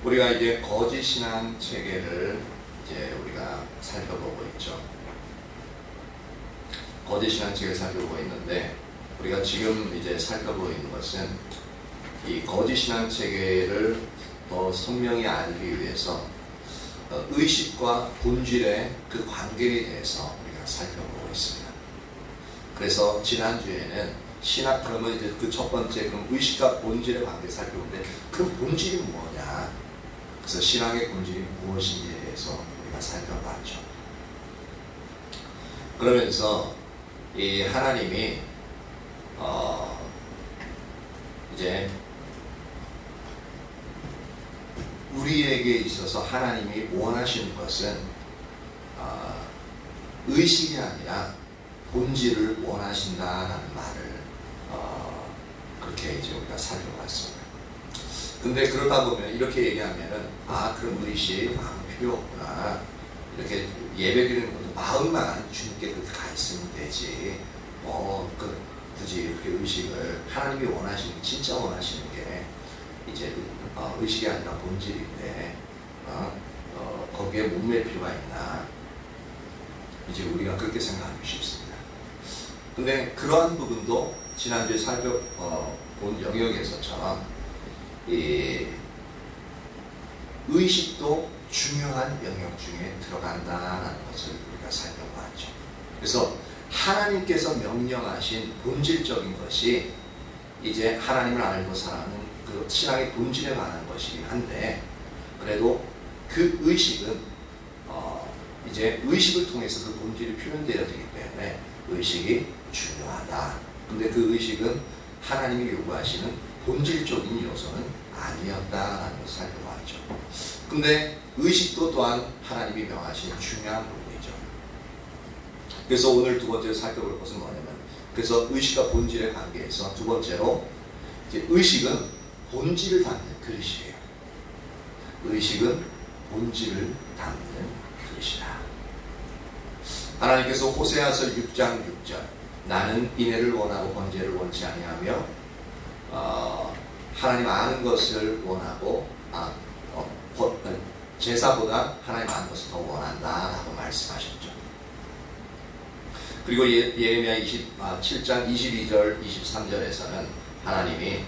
우리가 이제 거짓 신앙 체계를 이제 우리가 살펴보고 있죠. 거짓 신앙 체계를 살펴보고 있는데, 우리가 지금 이제 살펴보고 있는 것은 이 거짓 신앙 체계를 더 선명히 알기 위해서 의식과 본질의 그 관계에 대해서 우리가 살펴보고 있습니다. 그래서 지난주에는 그러면 이제 그 첫 번째 그럼 의식과 본질의 관계를 살펴보는데, 그 본질이 뭐냐? 그래서 신앙의 본질이 무엇인지에 대해서 우리가 살펴봤죠. 그러면서 이 하나님이 이제 우리에게 있어서 하나님이 원하시는 것은 의식이 아니라 본질을 원하신다라는 말을 그렇게 이제 우리가 살펴봤습니다. 근데 그러다 보면 이렇게 얘기하면은 그럼 의식 필요 없구나, 이렇게 예배드리는 것도 마음만 주님께 그렇게 가 있으면 되지, 굳이 이렇게 의식을 하나님이 원하시는, 진짜 원하시는 게 이제 의식이 아니라 본질인데 거기에 목맬 필요가 있나, 이제 우리가 그렇게 생각하기 쉽습니다. 근데 그러한 부분도 지난주에 살펴본 영역에서처럼 이 의식도 중요한 영역 중에 들어간다는 것을 우리가 살펴봤죠. 그래서 하나님께서 명령하신 본질적인 것이 이제 하나님을 알고 살아가는 그 신앙의 본질에 관한 것이긴 한데, 그래도 그 의식은 이제 의식을 통해서 그 본질이 표현되어지기 때문에 의식이 중요하다. 근데 그 의식은 하나님이 요구하시는 본질적인 요소는 아니었다라는 것을 살펴봤죠. 근데 의식도 또한 하나님이 명하신 중요한 부분이죠. 그래서 오늘 두 번째로 살펴볼 것은 뭐냐면, 그래서 의식과 본질의 관계에서 두 번째로 이제 의식은 본질을 담는 그릇이에요. 의식은 본질을 담는 그릇이다. 하나님께서 호세아서 6장 6절 나는 인애를 원하고 번제를 원치 아니하며 하나님 아는 것을 원하고 제사보다 하나님 아는 것을 더 원한다 라고 말씀하셨죠. 그리고 예레미야 7장 22절 23절에서는 하나님이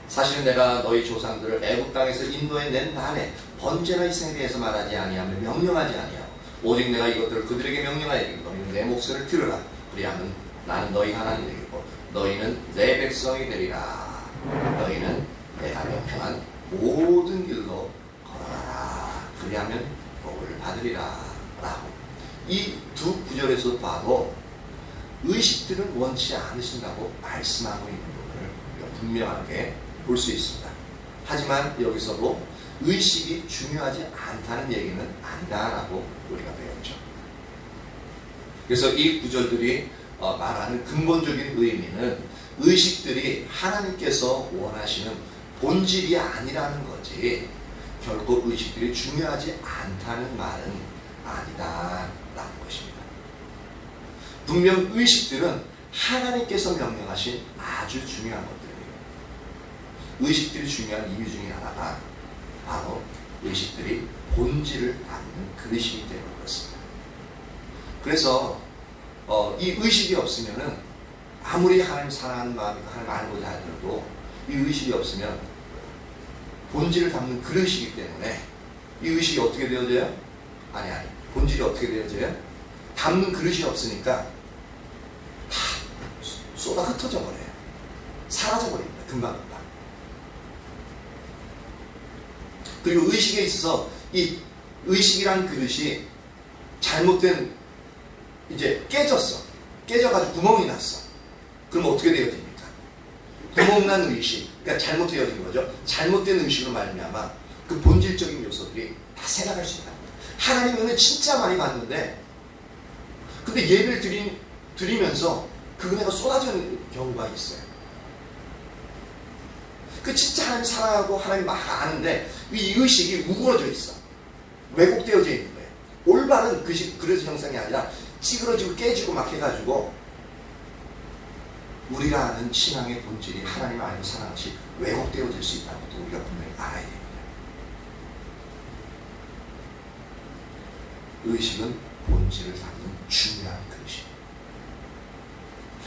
사실은 내가 너희 조상들을 애굽 땅에서 인도해 낸 날에 번제나 희생에 대해서 말하지 아니하며 명령하지 아니하고 오직 내가 이것들을 그들에게 명령하여 이르기를 너희는 내 목소리를 들으라. 그리하면 나는 너희 하나님이 되겠고 너희는 내 백성이 되리라. 너희는 내가 명령한 모든 길로 걸어가라. 그리하면 복을 받으리라 라고, 이 두 구절에서 봐도 의식들은 원치 않으신다고 말씀하고 있는 부분을 우리가 분명하게 볼 수 있습니다. 하지만 여기서도 의식이 중요하지 않다는 얘기는 아니다라고 우리가 배웠죠. 그래서 이 구절들이 말하는 근본적인 의미는 의식들이 하나님께서 원하시는 본질이 아니라는 거지, 결코 의식들이 중요하지 않다는 말은 아니다라는 것입니다. 분명 의식들은 하나님께서 명령하신 아주 중요한 것들이에요. 의식들이 중요한 이유 중에 하나가 바로 의식들이 본질을 담는 그릇이기 때문에 그렇습니다. 그래서 이 의식이 없으면은 아무리 하나님 사랑하는 마음이 하나님 알고자 하더라도 이 의식이 없으면 본질을 담는 그릇이기 때문에 이 의식이 어떻게 되어져요? 아니 본질이 어떻게 되어져요? 담는 그릇이 없으니까 다 쏟아 흩어져 버려요. 사라져 버립니다. 금방. 그리고 의식에 있어서 이 의식이란 그릇이 잘못된 이제 깨져가지고 구멍이 났어. 그럼 어떻게 되어집니까? 구멍난 의식, 그러니까 잘못되어진 거죠. 잘못된 의식으로 말미암아 그 본질적인 요소들이 다 새나갈 수 있다. 하나님 은혜 진짜 많이 받는데, 근데 예배를 드리면서 그 은혜가 쏟아지는 경우가 있어요. 그 진짜 하나님 사랑하고 하나님 막 아는데 이 의식이 우그러져 있어. 왜곡되어져 있는 거예요. 올바른 그릇 형상이 아니라 찌그러지고 깨지고 막 해가지고 우리가 아는 신앙의 본질이 하나님 알고 사는 것이 왜곡되어질 수 있다는 것도 우리가 분명히 알아야 됩니다. 의식은 본질을 담는 중요한 그릇입니다.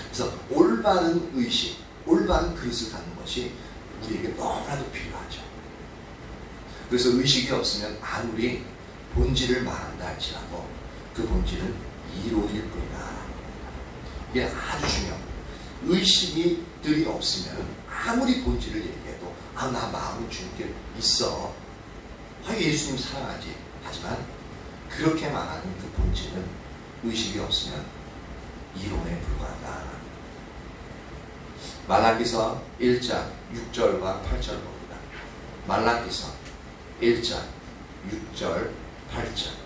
그래서 올바른 의식, 올바른 그릇을 갖는 것이 우리에게 너무나도 필요하죠. 그래서 의식이 없으면 아무리 본질을 말한다 할지라도 그 본질은 이론일 뿐이다. 이게 아주 중요합니다. 의식들이 없으면 아무리 본질을 얘기해도 나 마음은 주님께 있어. 예수님 사랑하지. 하지만 그렇게 말하는 그 본질은 의식이 없으면 이론에 불과하다. 말라기서 1장 6절과 8절을 봅니다. 말라기서 1장 6절 8절.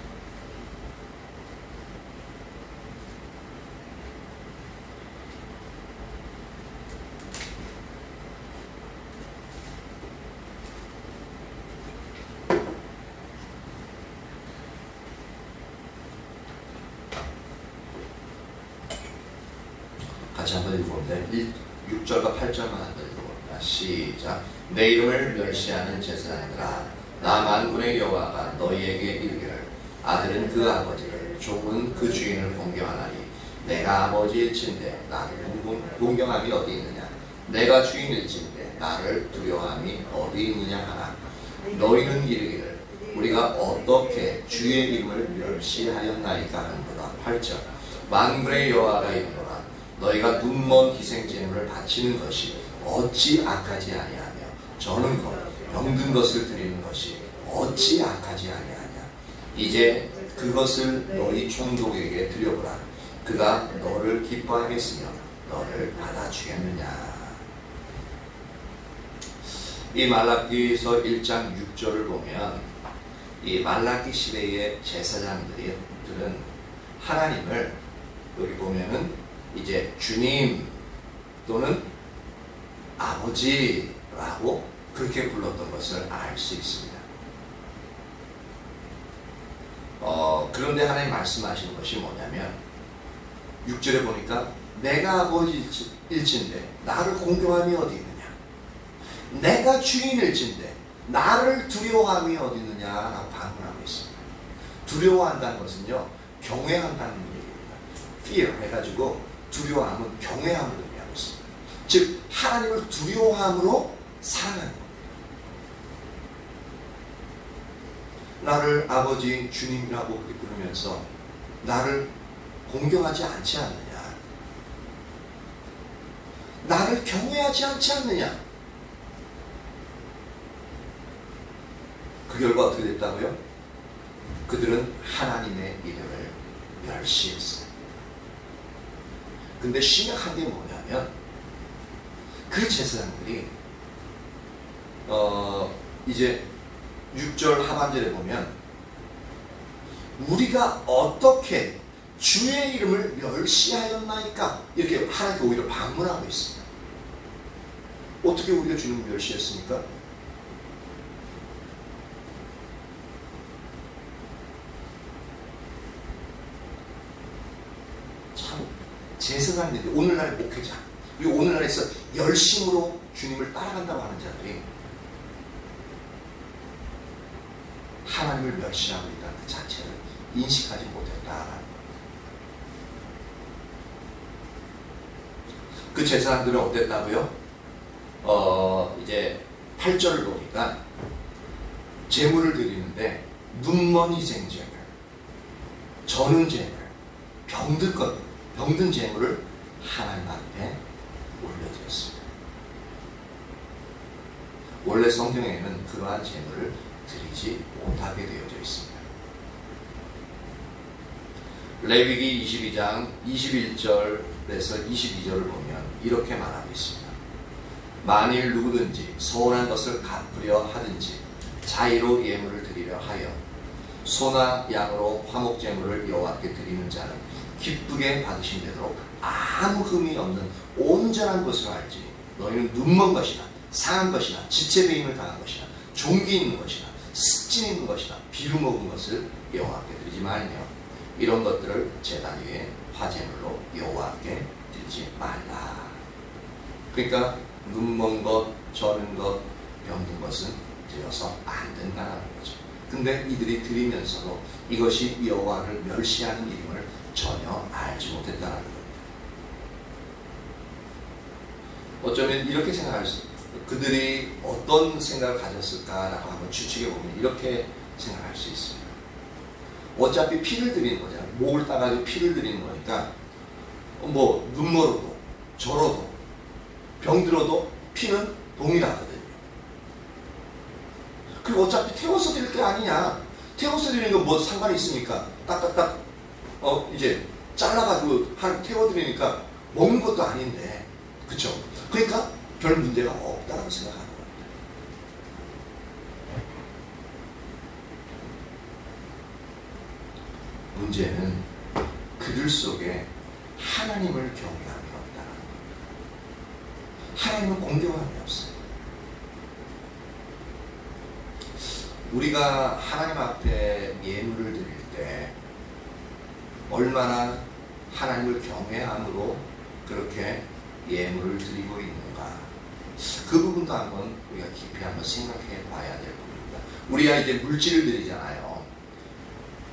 같이 한번 읽어봅니다. 6절과 8절만 한번 읽어봅니다. 시작. 내 이름을 멸시하는 제사장들아, 나 만군의 여호와가 너희에게 이르기를, 아들은 그 아버지를, 종은 그 주인을 공경하나니 내가 아버지일진데 나를 공경함이 어디 있느냐? 내가 주인일진데 나를 두려워함이 어디 있느냐 하나. 너희는 이르기를, 우리가 어떻게 주의 이름을 멸시하였나이까 하는도다. 8절. 만군의 여호와가 이르노라, 너희가 눈먼 희생제물을 바치는 것이 어찌 악하지 아니하며 저는 병든 것을 드리는 것이 어찌 악하지 아니하냐. 이제 그것을 너희 총독에게 드려보라. 그가 너를 기뻐하겠으며 너를 받아주겠느냐. 이 말라기서 1장 6절을 보면 이 말라기 시대의 제사장들은 하나님을 여기 보면은 이제 주님 또는 아버지라고 그렇게 불렀던 것을 알 수 있습니다. 그런데 하나님 말씀하시는 것이 뭐냐면 6절에 보니까 내가 아버지일진데 나를 공경함이 어디 있느냐, 내가 주인일진데 나를 두려워함이 어디 있느냐라고 반문하고 있습니다. 두려워한다는 것은요, 경외한다는 얘기입니다. fear 해가지고 두려워함은 경외함을 의미하고 있습니다. 즉 하나님을 두려워함으로 사랑하는 겁니다. 나를 아버지 주님이라고 그렇게 부르면서 나를 공경하지 않지 않느냐, 나를 경외하지 않지 않느냐. 그 결과 어떻게 됐다고요? 그들은 하나님의 이름을 멸시했어요. 근데 심각한 게 뭐냐면 그 제사장들이 이제 6절 하반절에 보면 우리가 어떻게 주의 이름을 멸시하였나이까 이렇게 하나님께 오히려 반문하고 있습니다. 어떻게 우리가 주님을 멸시했습니까? 참 제사장들이, 오늘날의 목회자, 그리고 오늘날에서 열심으로 주님을 따라간다고 하는 자들이 하나님을 멸시하고 있다는 그 자체를 인식하지 못했다. 그 제사장들은 어땠다고요? 이제 8절을 보니까 제물을 드리는데 눈먼 희생제물, 저는 제물, 병든 제물을 하나님 앞에 올려드렸습니다. 원래 성경에는 그러한 제물을 드리지 못하게 되어져 있습니다. 레위기 22장 21절에서 22절을 보면 이렇게 말하고 있습니다. 만일 누구든지 서운한 것을 갚으려 하든지 자의로 예물을 드리려 하여 소나 양으로 화목제물을 여호와께 드리는 자는 기쁘게 받으신 되도록 아무 흠이 없는 온전한 것으로 알지. 너희는 눈먼 것이나 상한 것이나 지체배임을 당한 것이나 종기 있는 것이나 습진 있는 것이나 비루 먹은 것을 여호와께 드리지 말며 이런 것들을 제단 위에 화제물로 여호와께 드리지 말라. 그러니까 눈먼 것, 저는 것, 병든 것은 되어서 안 된다는 거죠. 근데 이들이 들으면서도 이것이 여호와를 멸시하는 일임을 전혀 알지 못했다는 거예요. 어쩌면 이렇게 생각할 수, 그들이 어떤 생각을 가졌을까라고 한번 추측해 보면 이렇게 생각할 수 있습니다. 어차피 피를 들이는 거잖아요. 목을 따가지고 피를 들이는 거니까 뭐 눈멀어도 절어도 병들어도 피는 동일하거든요. 그리고 어차피 태워서 드릴 게 아니냐. 태워서 드리는 건 뭐 상관이 있습니까? 딱딱딱 이제 잘라가지고 태워드리니까 먹는 것도 아닌데, 그쵸? 그러니까 별 문제가 없다고 생각하는 겁니다. 문제는 그들 속에 하나님을 경외함이 없다는 겁니다. 하나님은 공경함이 없어요. 우리가 하나님 앞에 예물을 드릴 때 얼마나 하나님을 경외함으로 그렇게 예물을 드리고 있는가, 그 부분도 한번 우리가 깊이 한번 생각해 봐야 될 부분입니다. 우리가 이제 물질을 드리잖아요.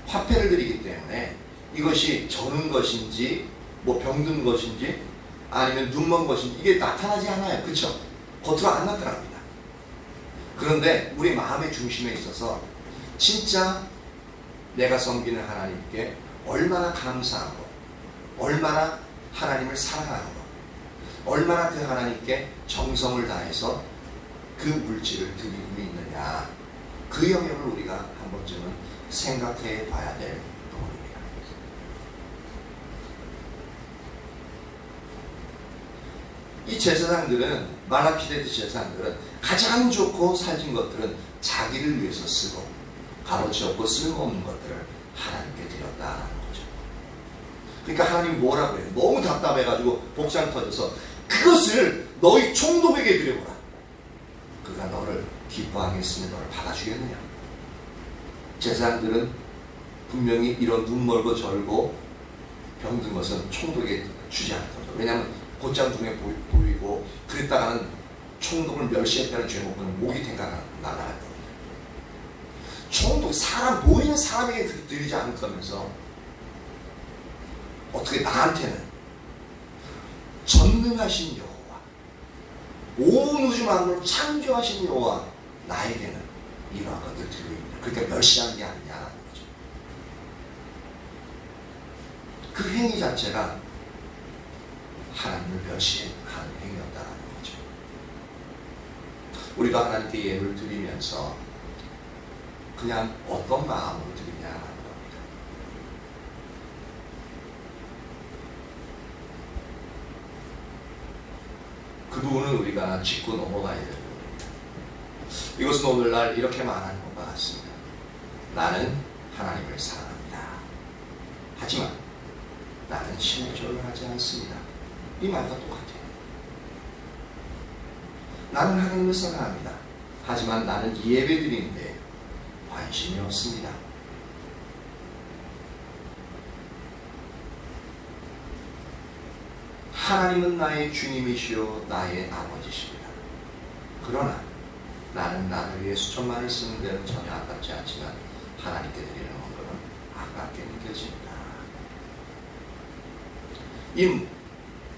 화폐를 드리기 때문에 이것이 저는 것인지 뭐 병든 것인지 아니면 눈먼 것인지 이게 나타나지 않아요. 그렇죠? 겉으로 안 나타납니다. 그런데 우리 마음의 중심에 있어서 진짜 내가 섬기는 하나님께 얼마나 감사하고 얼마나 하나님을 사랑하고 얼마나 그 하나님께 정성을 다해서 그 물질을 드리고 있느냐, 그 영역을 우리가 한 번쯤은 생각해 봐야 될 부분입니다. 이 제사장들은, 말라키데트 제사장들은 가장 좋고 살진 것들은 자기를 위해서 쓰고 값어치 없고 쓸모없는 것들을 하나님께 드렸다라는 거죠. 그러니까 하나님이 뭐라고 해요? 너무 답답해가지고 복장 터져서 그것을 너희 총독에게 드려보라. 그가 너를 기뻐하겠으면 너를 받아주겠느냐. 제사장들은 분명히 이런 눈멀고 절고 병든 것은 총독에게 주지 않을 겁니다. 왜냐하면 곧장 눈에 보이고 그랬다가는 총독을 멸시했다는 죄목은 목이 탱가 나갈 겁니다. 총독, 사람, 보이는 사람에게 드리지 않을 거면서 어떻게 나한테는 전능하신 여호와, 온 우주 만물을 창조하신 여호와, 나에게는 이러한 것을 드리고 있다. 그러니까 멸시하는 게 아니냐라는 거죠. 그 행위 자체가 하나님을 멸시하는 행위였다라는 거죠. 우리가 하나님께 예를 드리면서 그냥 어떤 마음으로 드리냐라는 겁니다. 그 부분은 우리가 짚고 넘어가야 되는 부분입니다. 이것은 오늘날 이렇게 말하는 것과 같습니다. 나는 하나님을 사랑합니다. 하지만 나는 신의 절을 하지 않습니다. 이 말과 똑같아요. 나는 하나님을 사랑합니다. 하지만 나는 예배 드리는데 관심이 없습니다. 하나님은 나의 주님이시요 나의 아버지십니다. 그러나 나는 나를 위해 수천만을 쓰는 데는 전혀 아깝지 않지만 하나님께 드리는 헌금은 아깝게 느껴집니다.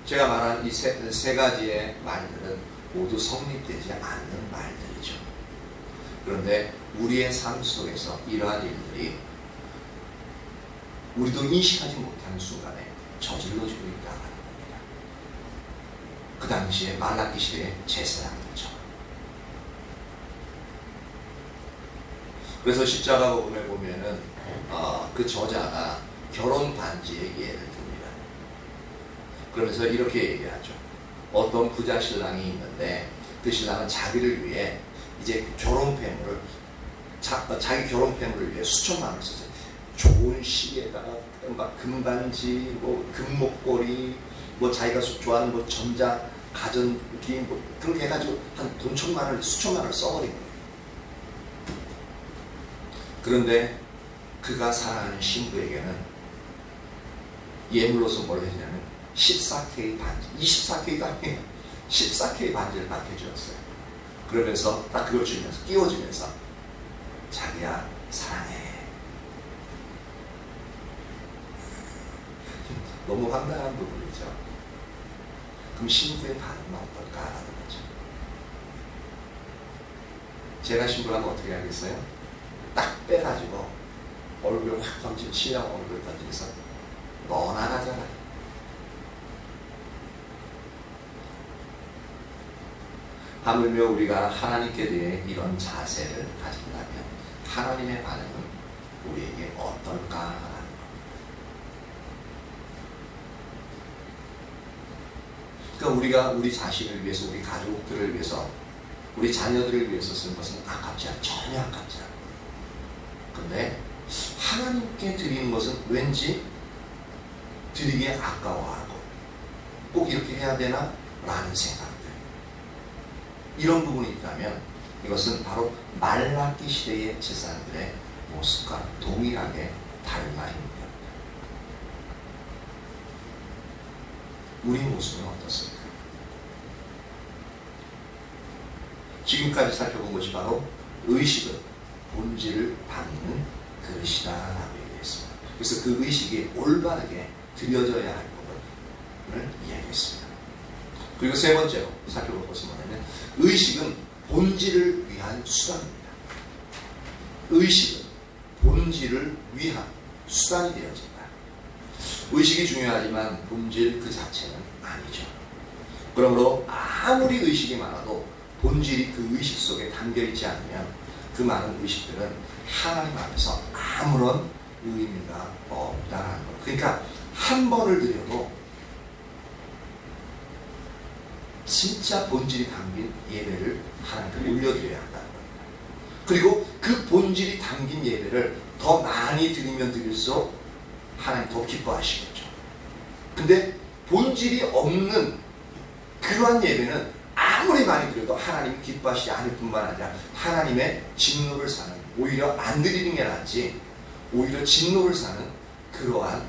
제가 말한 이 세 가지의 말들은 모두 성립되지 않는 말들이죠. 그런데 우리의 삶 속에서 이러한 일들이 우리도 인식하지 못하는 순간에 저질러지고 있다는 겁니다. 그 당시에 말라기 시대의 제사장들처럼. 그래서 십자가 복음에 보면은 그 저자가 결혼 반지의 예를 듭니다. 그러면서 이렇게 얘기하죠. 어떤 부자 신랑이 있는데 그 신랑은 자기를 위해 이제 결혼패물을 자기 결혼패물을 위해 수천만 원을 썼어요. 좋은 시계에다가 막 금반지, 뭐 금목걸이, 뭐 자기가 좋아하는 뭐 전자 가전기 뭐 그렇게 해가지고 한 돈 천만 원, 수천만 원을 써버린 거예요. 그런데 그가 사랑하는 신부에게는 예물로서 뭘 했냐면 14K 반지, 24K가 아니에요. 14K 반지를 딱 해주었어요. 그러면서 딱 그걸 주면서 끼워주면서 자기야 사랑해. 너무 황당한 부분이죠. 그럼 신부의 반응은 어떨까라는 거죠. 제가 신부라면 어떻게 하겠어요? 딱 빼가지고 얼굴 확 던지고 신랑 얼굴 던지면서 너 나가잖아. 하물며 우리가 하나님께 대해 이런 자세를 가진다면 하나님의 반응은 우리에게 어떨까? 그러니까 우리가 우리 자신을 위해서, 우리 가족들을 위해서, 우리 자녀들을 위해서 쓴 것은 아깝지 않아. 전혀 아깝지 않아. 근데 하나님께 드리는 것은 왠지 드리기에 아까워하고 꼭 이렇게 해야 되나? 라는 생각들. 이런 부분이 있다면 이것은 바로 말라기 시대의 제사장들의 모습과 동일하게 닮아 있는 겁니다. 우리 모습은 어떻습니까? 지금까지 살펴본 것이 바로 의식은 본질을 담는 그릇이다라고 얘기했습니다. 그래서 그 의식이 올바르게 드려져야 할 부분을 이야기했습니다. 그리고 세 번째로 살펴볼 것은 뭐냐면 의식은 본질을 위한 수단입니다. 의식은 본질을 위한 수단이 되어진다. 의식이 중요하지만 본질 그 자체는 아니죠. 그러므로 아무리 의식이 많아도 본질이 그 의식 속에 담겨있지 않으면 그 많은 의식들은 하나님 앞에서 아무런 의미가 없다는 것. 그러니까 한 번을 드려도 진짜 본질이 담긴 예배를 하나님께 올려드려야 한다는 겁니다. 그리고 그 본질이 담긴 예배를 더 많이 드리면 드릴수록 하나님 더 기뻐하시겠죠. 근데 본질이 없는 그러한 예배는 아무리 많이 드려도 하나님이 기뻐하시지 않을 뿐만 아니라 하나님의 진노를 사는, 오히려 안 드리는 게 낫지 오히려 진노를 사는 그러한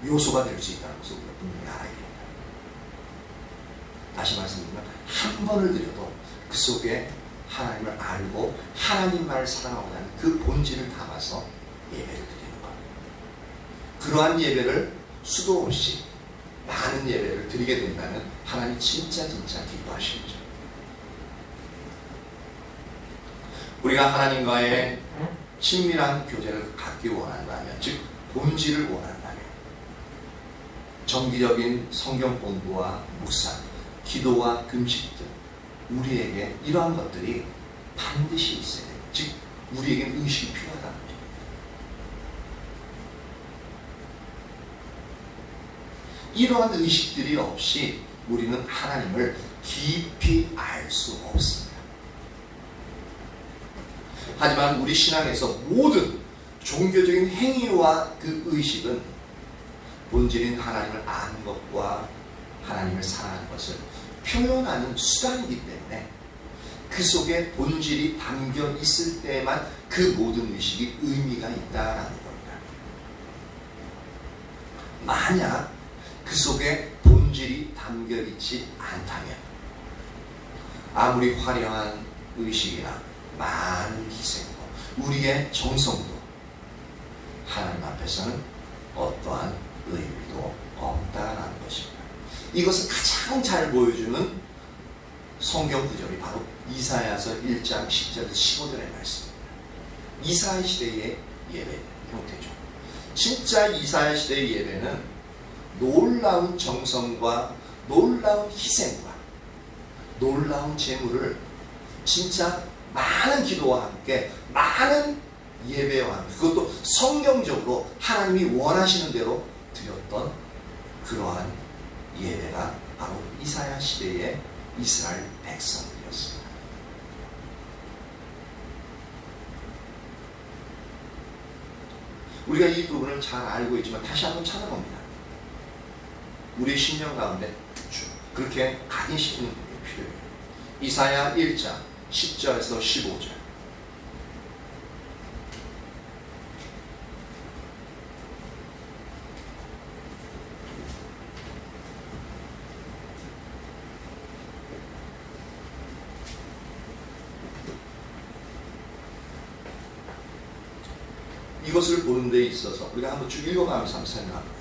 요소가 될 수 있다는 것을 우리가 분명히 알아야 됩니다. 다시 말씀드리면 한 번을 드려도 그 속에 하나님을 알고 하나님만을 사랑하고 하는 그 본질을 담아서 예배를 드리는 것. 그러한 예배를 수도 없이 많은 예배를 드리게 된다면 하나님 진짜 기뻐하시겠죠. 우리가 하나님과의 친밀한 교제를 갖기 원한다면, 즉 본질을 원한다면 정기적인 성경 공부와 묵상, 기도와 금식 등 우리에게 이러한 것들이 반드시 있어야 돼요. 즉 우리에게 의식이 필요하다는 거죠. 이러한 의식들이 없이 우리는 하나님을 깊이 알 수 없습니다. 하지만 우리 신앙에서 모든 종교적인 행위와 그 의식은 본질인 하나님을 아는 것과 하나님을 사랑하는 것을 표현하는 수단이기 때문에 그 속에 본질이 담겨 있을 때만 그 모든 의식이 의미가 있다라는 겁니다. 만약 그 속에 본질이 담겨 있지 않다면 아무리 화려한 의식이나 많은 희생도 우리의 정성도 하나님 앞에서는 어떠한 의미도 없다라는 것입니다. 이것을 가장 잘 보여주는 성경 구절이 바로 이사야서 1장 10절에서 15절의 말씀입니다. 이사야 시대의 예배 형태죠. 진짜 이사야 시대의 예배는 놀라운 정성과 놀라운 희생과 놀라운 제물을 진짜 많은 기도와 함께 많은 예배와 함께 그것도 성경적으로 하나님이 원하시는 대로 드렸던 그러한 예배가 바로 이사야 시대의 이스라엘 백성이었습니다. 우리가 이 부분을 잘 알고 있지만 다시 한번 찾아봅니다. 우리의 신령 가운데 그렇게 각인시키는 부분이 필요해요. 이사야 1장 10절에서 15절. 이것을 보는 데 있어서 우리가 한번 쭉 읽어가면서 한번 설명합니다.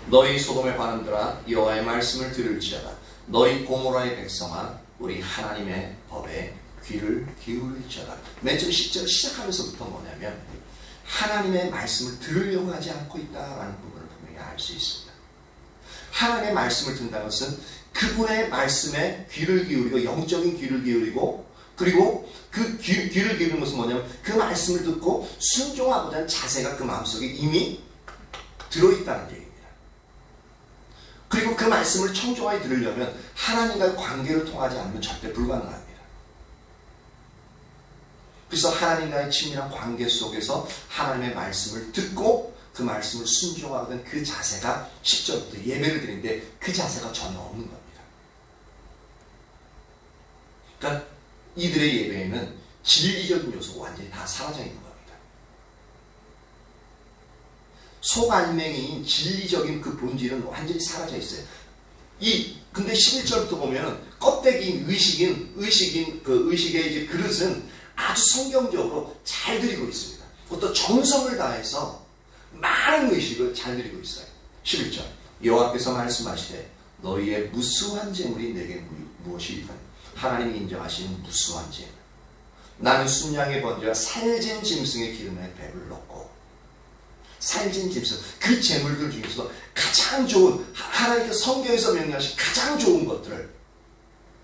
너희 소돔의 반응들아 여호와의 말씀을 들을지어다. 너희 고모라의 백성아 우리 하나님의 법에 귀를 기울일지어다. 맨 처음 10절 시작하면서부터 뭐냐면 하나님의 말씀을 들으려고 하지 않고 있다라는 부분을 분명히 알 수 있습니다. 하나님의 말씀을 듣는다는 것은 그분의 말씀에 귀를 기울이고 영적인 귀를 기울이고 그리고 그 귀를 기울이는 것은 뭐냐면 그 말씀을 듣고 순종하고자 하는 자세가 그 마음속에 이미 들어있다는 얘기입니다. 그리고 그 말씀을 청중하게 들으려면 하나님과의 관계를 통하지 않으면 절대 불가능합니다. 그래서 하나님과의 친밀한 관계 속에서 하나님의 말씀을 듣고 그 말씀을 순종하는 그 자세가 10절부터 예배를 드리는데 그 자세가 전혀 없는 겁니다. 그러니까 이들의 예배에는 진리적인 요소가 완전히 다 사라져 있는 겁니다. 속안맹이인 진리적인 그 본질은 완전히 사라져 있어요. 근데 11절부터 보면은 껍데기인 의식의 이제 그릇은 아주 성경적으로 잘 드리고 있습니다. 어떤 정성을 다해서 많은 의식을 잘 드리고 있어요. 11절 여호와께서 말씀하시되 너희의 무수한 재물이 내게 무엇이니까 하나님이 인정하시는 무수한 재물 나는 순양의 번제와 살진 짐승의 기름에 배를 넣고 살진 짐승 그 재물들 중에서 가장 좋은 하나님께서 성경에서 명령하신 가장 좋은 것들을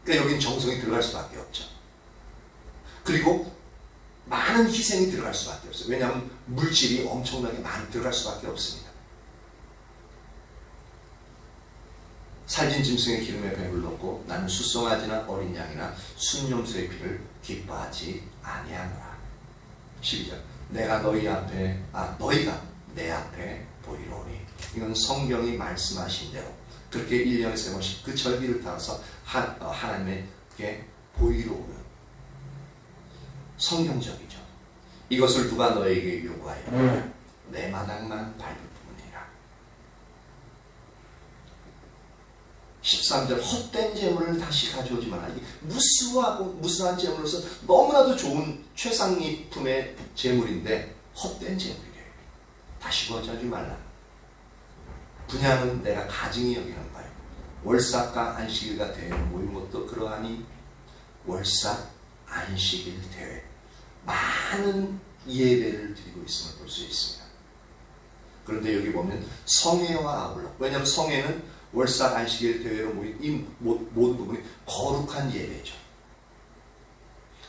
그러니까 여기는 정성이 들어갈 수밖에 없죠. 그리고 많은 희생이 들어갈 수밖에 없어요. 왜냐하면 물질이 엄청나게 많이 들어갈 수밖에 없습니다. 살진 짐승의 기름에 배를 넣고 나는 수송아지나 어린 양이나 순염소의 피를 기뻐하지 아니하노라. 12절 내가 너희가 내 앞에 보이로니 이건 성경이 말씀하신 대로 그렇게 1년에 3번씩 그 절기를 따라서 하나님께 보이러 오는 성경적이죠. 이것을 누가 너에게 요구하여 내 마당만 밟을 뿐이라. 13절 헛된 재물을 다시 가져오지 마라. 무수한 재물로서 너무나도 좋은 최상위품의 재물인데 헛된 재물이래요. 다시 가져오지 말라. 분향은 내가 가증히 여기는 바요. 월삭과 안식일과 대회에 모인 것도 그러하니 월삭 안식일 대회 많은 예배를 드리고 있음을 볼 수 있습니다. 그런데 여기 보면 성회와 아울러 왜냐하면 성회는 월삭 안식일 대회로 모인 이 모든 부분이 거룩한 예배죠.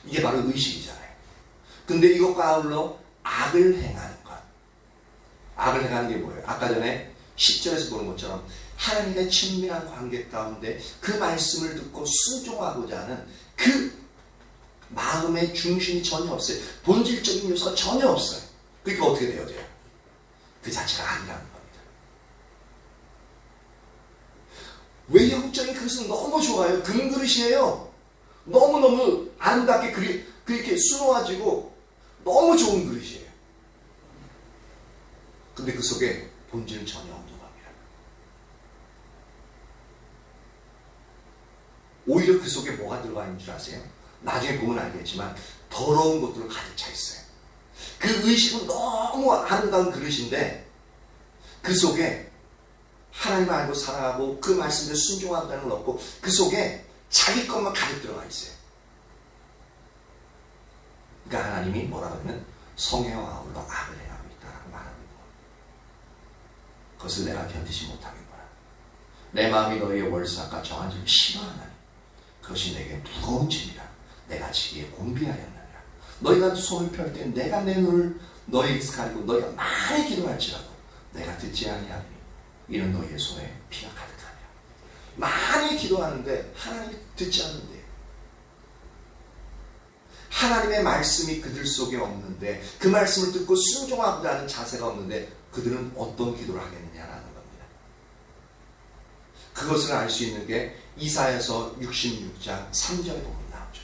이게 바로 의식이잖아요. 근데 이것과 아울러 악을 행하는 것 악을 행하는 게 뭐예요? 아까 전에 10절에서 보는 것처럼 하나님과의 친밀한 관계 가운데 그 말씀을 듣고 순종하고자 하는 그 마음의 중심이 전혀 없어요. 본질적인 요소가 전혀 없어요. 그러니까 어떻게 되어져요? 그 자체가 아니라는 겁니다. 왜 영적인 그릇은 너무 좋아요. 금그릇이에요. 너무너무 아름답게 그렇게 수놓아지고 너무 좋은 그릇이에요. 근데 그 속에 본질은 전혀 없는 겁니다. 오히려 그 속에 뭐가 들어가 있는 줄 아세요? 나중에 보면 알겠지만 더러운 것들로 가득 차 있어요. 그 의식은 너무 아름다운 그릇인데 그 속에 하나님을 알고 살아가고 그 말씀에 순종한다는 걸 없고 그 속에 자기 것만 가득 들어가 있어요. 그러니까 하나님이 뭐라고 하면 성회와 아울러 악을 행하고 있다라고 말하고 있는 거예요. 그것을 내가 견디지 못하겠구나. 내 마음이 너희의 월삭과 정한 점을 싫어하나니 그것이 내게 무거운 짐이라. 내가 지기에 공비하였느니라. 너희가 손을 펼 때 내가 내 눈을 너희에게서 가리고 너희가 많이 기도할지라도 내가 듣지 아니하니 이는 너희의 손에 피가 가득하니라. 많이 기도하는데 하나님이 듣지 않는데 하나님의 말씀이 그들 속에 없는데 그 말씀을 듣고 순종하고자 하는 자세가 없는데 그들은 어떤 기도를 하겠느냐라는 겁니다. 그것을 알 수 있는 게 이사야서 66장 3절에 보면 나오죠.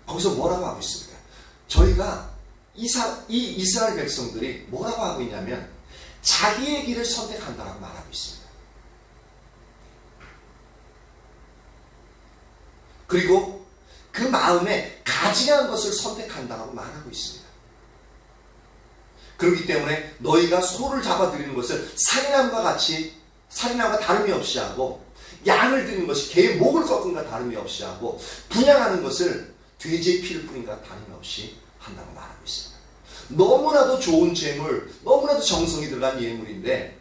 거기서 뭐라고 하고 있습니까? 저희가 이 이스라엘 백성들이 뭐라고 하고 있냐면 자기의 길을 선택한다고 말하고 있습니다. 그리고 그 마음에 가증한 것을 선택한다고 말하고 있습니다. 그렇기 때문에 너희가 소를 잡아 드리는 것을 살인함과 다름이 없이 하고, 양을 드리는 것이 개의 목을 꺾은과 다름이 없이 하고, 분양하는 것을 돼지의 피를 뿌린과 다름이 없이 한다고 말하고 있습니다. 너무나도 좋은 재물, 너무나도 정성이 들어간 예물인데,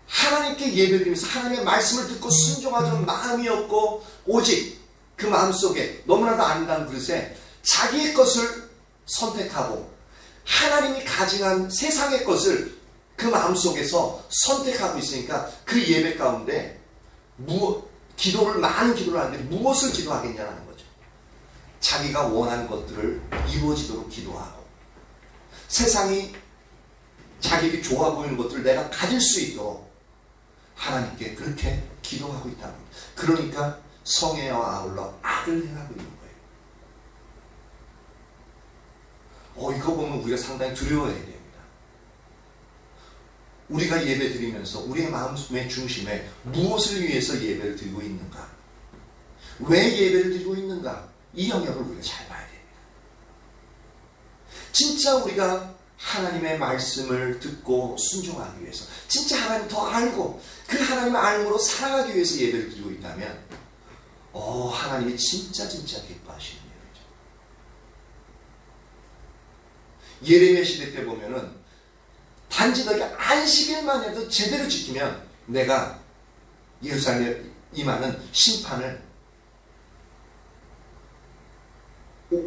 하나님께 예배드리면서 하나님의 말씀을 듣고 순종하자는 마음이 없고, 오직 그 마음속에 너무나도 아름다운 그릇에 자기의 것을 선택하고 하나님이 가증한 세상의 것을 그 마음속에서 선택하고 있으니까 그 예배 가운데 많은 기도를 하는데 무엇을 기도하겠냐는 거죠. 자기가 원하는 것들을 이루어지도록 기도하고, 세상이 자기에게 좋아 보이는 것들을 내가 가질 수 있도록 하나님께 그렇게 기도하고 있다는 겁니다. 그러니까 성애와 아울러 악을 행하고 있는 거예요. 이거 보면 우리가 상당히 두려워해야 됩니다. 우리가 예배 드리면서 우리의 마음의 중심에 무엇을 위해서 예배를 드리고 있는가? 왜 예배를 드리고 있는가? 이 영역을 우리가 잘 봐야 됩니다. 진짜 우리가 하나님의 말씀을 듣고 순종하기 위해서, 진짜 하나님을 더 알고 그 하나님의 알므로 살아가기 위해서 예배를 드리고 있다면 하나님이 진짜 기뻐하시는 예배죠. 예레미야 시대 때 보면은 단지 너희가 안식일만 해도 제대로 지키면 내가 예루살렘에 임하는 심판을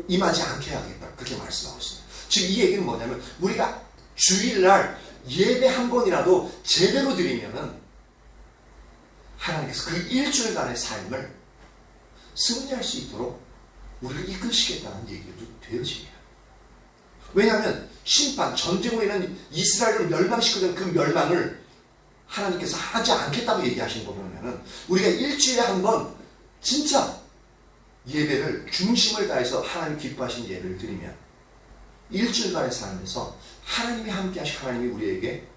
임하지 않게 하겠다, 그렇게 말씀하고 있습니다. 즉 이 얘기는 뭐냐면, 우리가 주일날 예배 한 번이라도 제대로 드리면은 하나님께서 그 일주일간의 삶을 승리할 수 있도록 우리를 이끄시겠다는 얘기도 되어집니다. 왜냐하면 심판, 전쟁으로 인한 이스라엘을 멸망시키던 그 멸망을 하나님께서 하지 않겠다고 얘기하신 거 보면은, 우리가 일주일에 한 번 진짜 예배를 중심을 다해서 하나님 기뻐하신 예배를 드리면 일주일간의 삶에서 하나님이 함께하신 하나님이 우리에게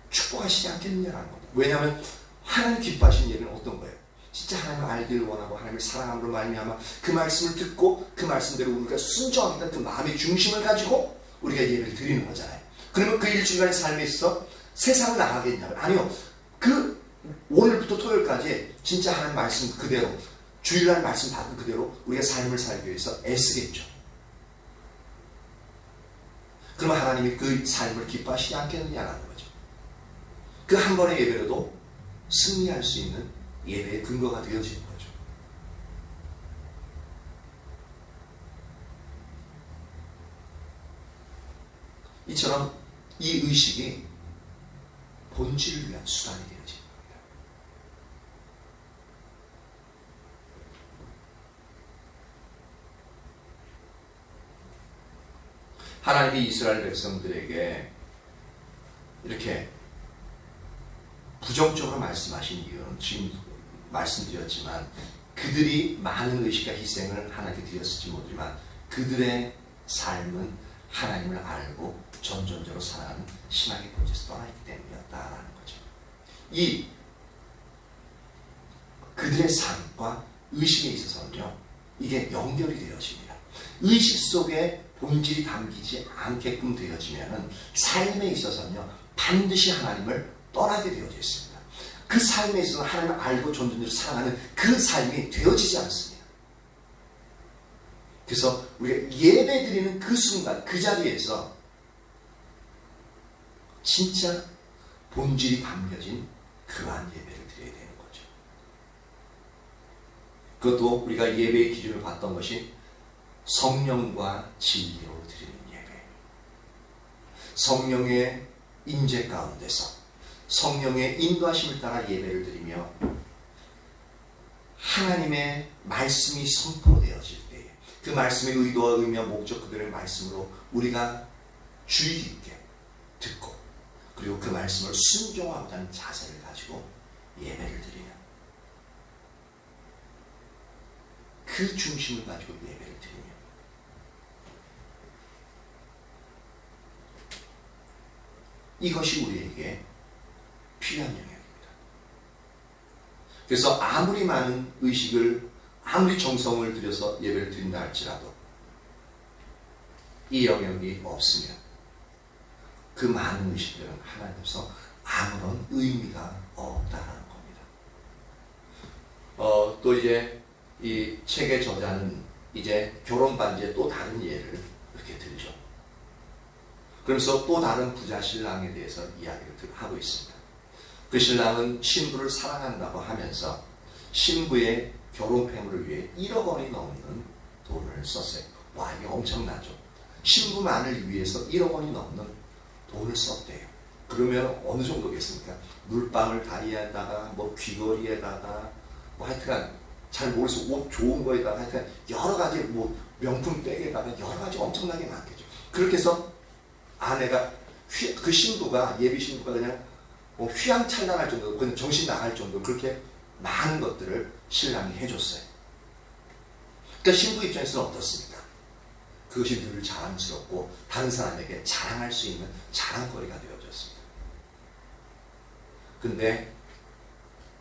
축복하시지 않겠느냐라는 겁니다. 왜냐하면 하나님 기뻐하신 예배는 어떤 거예요? 진짜 하나님을 알기를 원하고 하나님을 사랑함으로 말미암아 그 말씀을 듣고 그 말씀대로 우리가 순종하겠다는 그 마음의 중심을 가지고 우리가 예배를 드리는 거잖아요. 그러면 그 일주일간의 삶에 있어 세상을 나가겠냐고요? 아니요. 그 오늘부터 토요일까지 진짜 하나님 말씀 그대로, 주일날 말씀 받은 그대로 우리가 삶을 살기 위해서 애쓰겠죠. 그러면 하나님이 그 삶을 기뻐하시지 않겠느냐라는 거죠. 그 한 번의 예배로도 승리할 수 있는 예배의 근거가 되어지는 거죠. 이처럼 이 의식이 본질을 위한 수단이 되어지는 겁니다. 하나님이 이스라엘 백성들에게 이렇게 부정적으로 말씀하신 이유는 지금 말씀드렸지만, 그들이 많은 의식과 희생을 하나님께 드렸을지 모르지만 그들의 삶은 하나님을 알고 전전적으로 살아가는 신앙의 본질에서 떠나있기 때문이었다라는 거죠. 이 그들의 삶과 의식에 있어서는요, 이게 연결이 되어집니다. 의식 속에 본질이 담기지 않게끔 되어지면은 삶에 있어서는요, 반드시 하나님을 떠나게 되어져 있습니다. 그 삶에 있어서 하나님을 알고 전전적으로 살아가는 그 삶이 되어지지 않습니다. 그래서 우리가 예배 드리는 그 순간, 그 자리에서 진짜 본질이 담겨진 그러한 예배를 드려야 되는 거죠. 그것도 우리가 예배의 기준을 봤던 것이 성령과 진리로 드리는 예배, 성령의 임재 가운데서 성령의 인도하심을 따라 예배를 드리며 하나님의 말씀이 선포되어질 때에 그 말씀의 의도와 의미와 목적 그들의 말씀으로 우리가 주의 깊게 듣고 그리고 그 말씀을 순종하고자 하는 자세를 가지고 예배를 드리면, 그 중심을 가지고 예배를 드리면 이것이 우리에게 필요한 영역입니다. 그래서 아무리 많은 의식을, 아무리 정성을 들여서 예배를 드린다 할지라도 이 영역이 없으면 그 많은 의식들은 하나님께서 아무런 의미가 없다는 겁니다. 또 이제 이 책의 저자는 이제 결혼 반지의 또 다른 예를 이렇게 들죠. 그러면서 또 다른 부자 신랑에 대해서 이야기를 하고 있습니다. 그 신랑은 신부를 사랑한다고 하면서 신부의 결혼 폐물을 위해 1억 원이 넘는 돈을 썼어요. 와, 이게 엄청나죠. 신부만을 위해서 1억 원이 넘는 돈을 썼대요. 그러면 어느 정도겠습니까? 물방울 다리에다가 뭐 귀걸이에다가 뭐 하여튼 잘 모르겠어, 옷 좋은 거에다가 하여튼 여러 가지 뭐 명품 백에다가 여러 가지 엄청나게 많겠죠. 그렇게 해서 아내가 그 신부가, 예비 신부가 그냥 뭐 휘황찬란할 정도로, 그냥 정신 나갈 정도로 그렇게 많은 것들을 신랑이 해줬어요. 그러니까 신부 입장에서는 어떻습니까? 그것이 늘 자랑스럽고 다른 사람에게 자랑할 수 있는 자랑거리가 되어졌습니다. 근데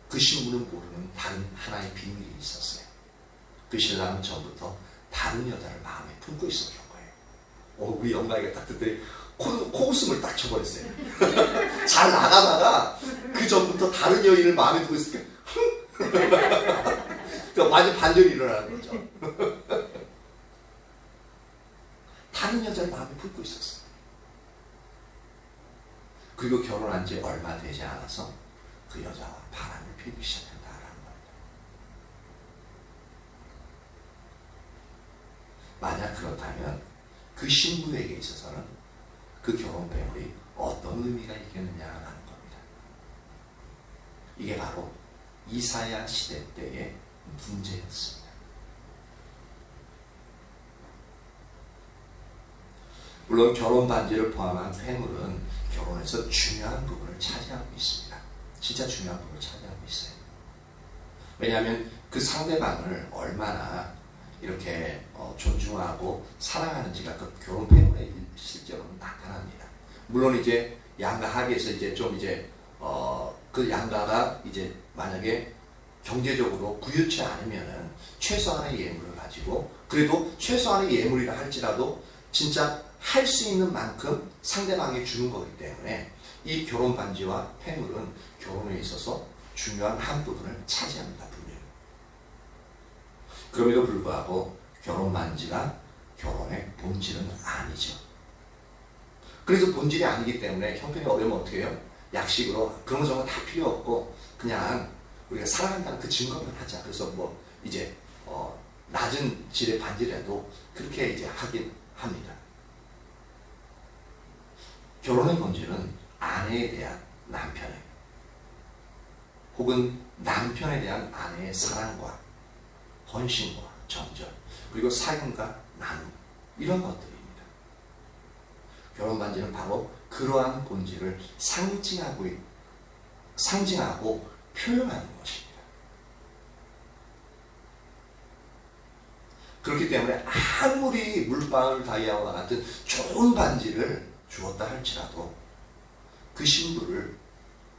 그 신부는 모르는 다른 하나의 비밀이 있었어요. 그 신랑은 전부터 다른 여자를 마음에 품고 있었던 거예요. 우리 영감이가 딱 듣더니 코웃음을 딱 쳐버렸어요. 잘 나가다가 그 전부터 다른 여인을 마음에 두고 있으니까 그러니까 완전 반전이 일어나는 거죠. 다른 여자를 마음에 품고 있었어요. 그리고 결혼한 지 얼마 되지 않아서 그 여자와 바람을 피우기 시작한다라는 겁니다. 만약 그렇다면 그 신부에게 있어서는 그 결혼 폐물이 어떤 의미가 있겠느냐라는 겁니다. 이게 바로 이사야 시대 때의 문제였습니다. 물론 결혼 반지를 포함한 폐물은 결혼에서 중요한 부분을 차지하고 있습니다. 진짜 중요한 부분을 차지하고 있어요. 왜냐하면 그 상대방을 얼마나 이렇게 존중하고 사랑하는지가 그 결혼 폐물에 실제로 나타납니다. 물론 이제 양가 합의에서 이제 좀 이제 그 양가가 이제 만약에 경제적으로 부유치 않으면은 최소한의 예물을 가지고, 그래도 최소한의 예물이라 할지라도 진짜 할 수 있는 만큼 상대방에게 주는 거기 때문에 이 결혼 반지와 폐물은 결혼에 있어서 중요한 한 부분을 차지합니다. 분명히. 그럼에도 불구하고 결혼 반지가 결혼의 본질은 아니죠. 그래서 본질이 아니기 때문에 형편이 어려우면 어떻게 해요? 약식으로 그런 거 저런 거 다 필요 없고 그냥 우리가 사랑한다는 그 증거만 하자. 그래서 뭐 이제 낮은 질의 반지라도 그렇게 이제 하긴 합니다. 결혼의 본질은 아내에 대한 남편의, 혹은 남편에 대한 아내의 사랑과 헌신과 정절, 그리고 사랑과 나눔, 이런 것들입니다. 결혼 반지는 바로 그러한 본질을 상징하고 표현하는 것입니다. 그렇기 때문에 아무리 물방울 다이아와 같은 좋은 반지를 주었다 할지라도 그 신부를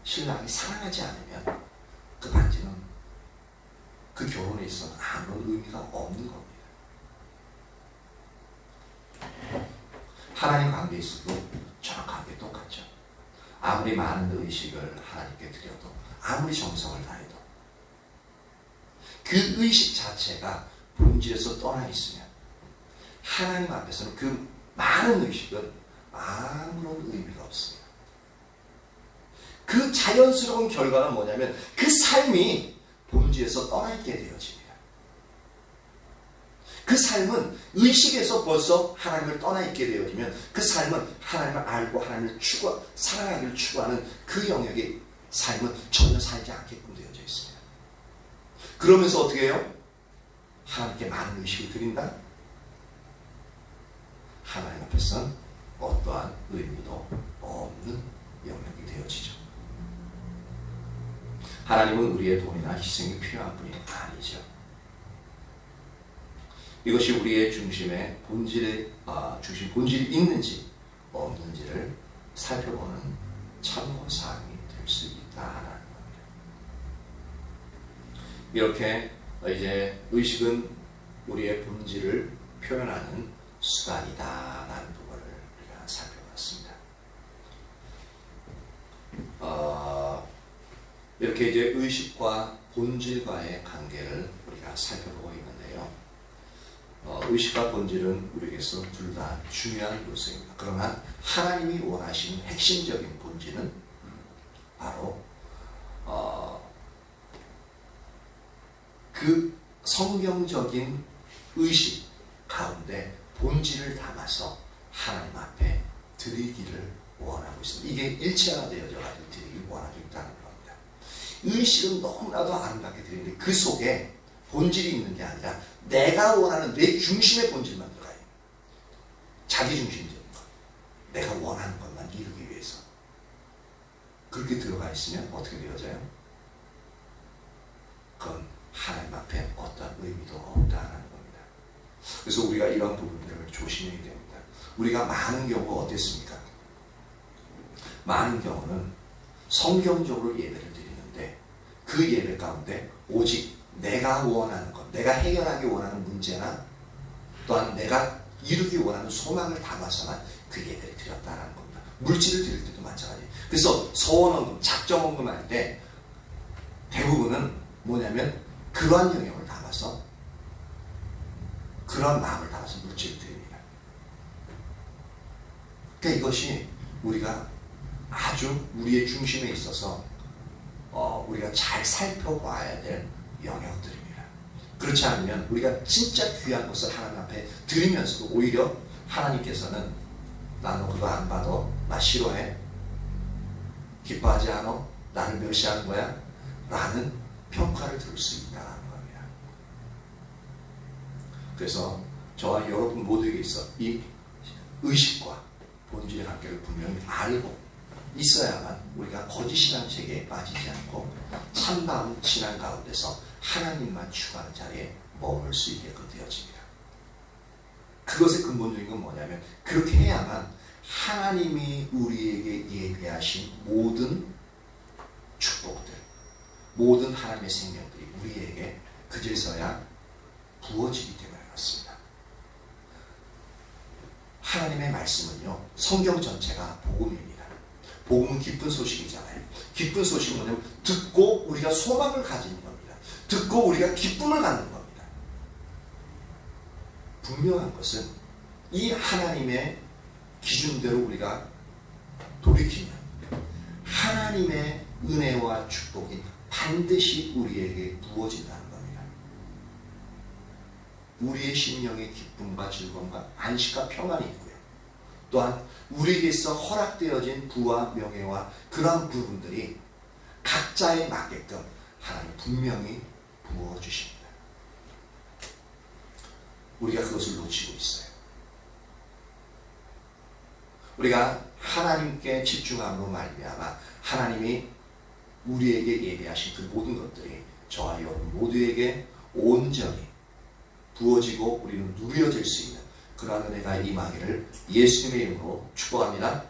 신랑이 사랑하지 않으면 그 반지는 그 결혼에 있어서 아무런 의미가 없는 겁니다. 하나님 관계에 있어도 정확하게 똑같죠. 아무리 많은 의식을 하나님께 드려도, 아무리 정성을 다해도 그 의식 자체가 본질에서 떠나 있으면 하나님 앞에서는 그 많은 의식은 아무런 의미가 없습니다. 그 자연스러운 결과는 뭐냐면 그 삶이 본질에서 떠나 있게 되어집니다. 그 삶은 의식에서 벌써 하나님을 떠나 있게 되어지면 그 삶은 하나님을 알고 하나님을 사랑하기를 추구하는 그 영역의 삶은 전혀 살지 않게끔 되어져 있습니다. 그러면서 어떻게 해요? 하나님께 많은 의식을 드린다? 하나님 앞에서는 어떠한 의미도 없는 영역이 되어지죠. 하나님은 우리의 돈이나 희생이 필요한 분이 아니죠. 이것이 우리의 중심에 본질이 있는지 없는지를 살펴보는 참고사항이 될 수 있다라는 겁니다. 이렇게 이제 의식은 우리의 본질을 표현하는 수단이다라는 부분을 우리가 살펴봤습니다. 이렇게 이제 의식과 본질과의 관계를 우리가 살펴보고 있는데요. 의식과 본질은 우리에게서 둘 다 중요한 요소입니다. 그러나 하나님이 원하시는 핵심적인 본질은 바로 그 성경적인 의식 가운데 본질을 담아서 하나님 앞에 드리기를 원하고 있습니다. 이게 일체화가 되어져 가지고 드리기를 원하고 있다는 겁니다. 의식은 너무나도 아름답게 드리는데 그 속에 본질이 있는 게 아니라 내가 원하는 내 중심의 본질만 들어가요. 자기 중심적인 것. 내가 원하는 것만 이루기 위해서. 그렇게 들어가 있으면 어떻게 되어져요? 그건 하나님 앞에 어떤 의미도 없다는 겁니다. 그래서 우리가 이런 부분들을 조심해야 됩니다. 우리가 많은 경우 어땠습니까? 많은 경우는 성경적으로 예배를 드리는데 그 예배 가운데 오직 내가 원하는 것, 내가 해결하기 원하는 문제나 또한 내가 이루기 원하는 소망을 담아서만 그 예배를 드렸다는 겁니다. 물질을 드릴 때도 마찬가지예요. 그래서 서원헌금, 작정헌금 할 때 대부분은 뭐냐면 그러한 영역을 담아서 그런 마음을 담아서 물질을 드립니다. 그러니까 이것이 우리가 아주 우리의 중심에 있어서 우리가 잘 살펴봐야 될 영역들입니다. 그렇지 않으면 우리가 진짜 귀한 것을 하나님 앞에 드리면서도 오히려 하나님께서는 나 너 그거 안 받아? 나 싫어해? 기뻐하지 않아? 나를 멸시하는 거야? 라는 평가를 들을 수 있다는 겁니다. 그래서 저와 여러분 모두에게 있어 이 의식과 본질의 관계를 분명히 알고 있어야만 우리가 거짓 신앙 세계에 빠지지 않고 참다운 신앙 가운데서 하나님만 추구하는 자리에 머물 수 있게 되어집니다. 그것의 근본적인 건 뭐냐면 그렇게 해야만 하나님이 우리에게 예비하신 모든 축복들, 모든 하나님의 생명들이 우리에게 그제서야 부어지기 때문에 그렇습니다. 하나님의 말씀은요, 성경 전체가 복음입니다. 복음은 기쁜 소식이잖아요. 기쁜 소식은 뭐냐면 듣고 우리가 소망을 가지는 겁니다. 듣고 우리가 기쁨을 갖는 겁니다. 분명한 것은 이 하나님의 기준대로 우리가 돌이키면 하나님의 은혜와 축복이 반드시 우리에게 부어진다는 겁니다. 우리의 심령의 기쁨과 즐거움과 안식과 평안이 있고요. 또한 우리에게서 허락되어진 부와 명예와 그런 부분들이 각자에 맞게끔 하나님 분명히 부어주십니다. 우리가 그것을 놓치고 있어요. 우리가 하나님께 집중함으로 말미암아 하나님이 우리에게 예배하신 그 모든 것들이 저와 여러분 모두에게 온전히 부어지고 우리는 누려질 수 있는 그러한 은혜가 임하기를 예수님의 이름으로 축복합니다.